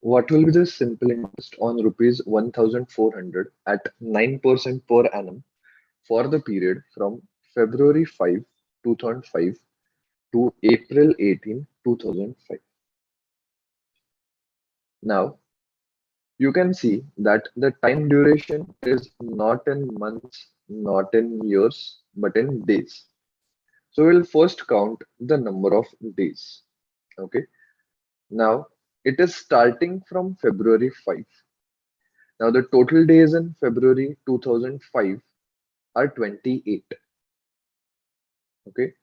What will be the simple interest on rupees 1,400 at 9% per annum for the period from February 5, 2005 to April 18, 2005? Now, you can see that the time duration is not in months, not in years, but in days. So we'll first count the number of days. Okay. Now it is starting from February 5. Now the total days in February 2005 are 28. Okay.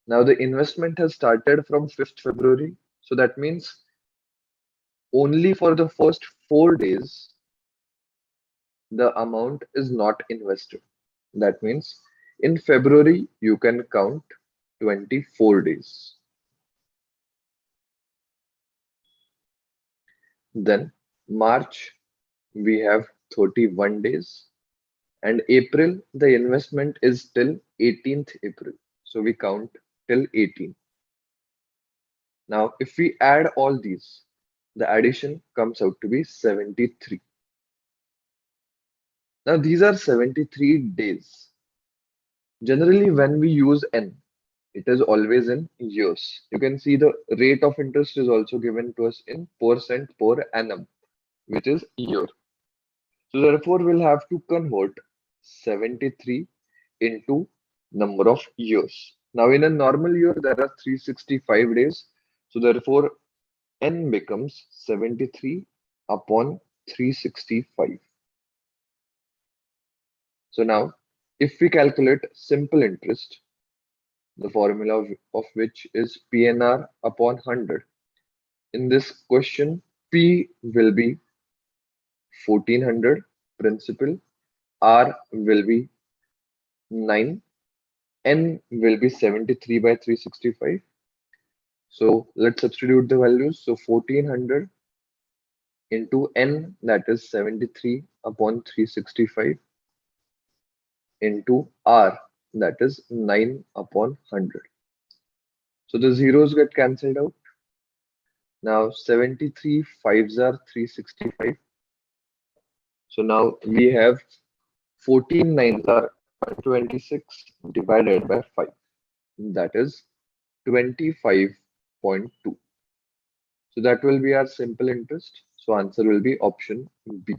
Now the investment has started from 5th February. So that means only for the first 4 days the amount is not invested. That means in February you can count 24 days. Then March we have 31 days, and April the investment is till 18th April. So we count till 18. Now if we add all these, the addition comes out to be 73. Now these are 73 days. Generally when we use n, it is always in years. You can see the rate of interest is also given to us in percent per annum, which is year. So therefore we'll have to convert 73 into number of years. Now in a normal year there are 365 days. So therefore n becomes 73 upon 365. So now if we calculate simple interest, the formula of which is PNR upon 100. In this question, P will be 1400 principal, R will be 9, N will be 73 by 365. So let's substitute the values. So 1400 into N, that is 73 upon 365, into R, that is 9 upon 100. So the zeros get cancelled out. Now 73 fives are 365. So now we have 14 nines are 26 divided by 5. That is 25.2. So that will be our simple interest. So answer will be option B.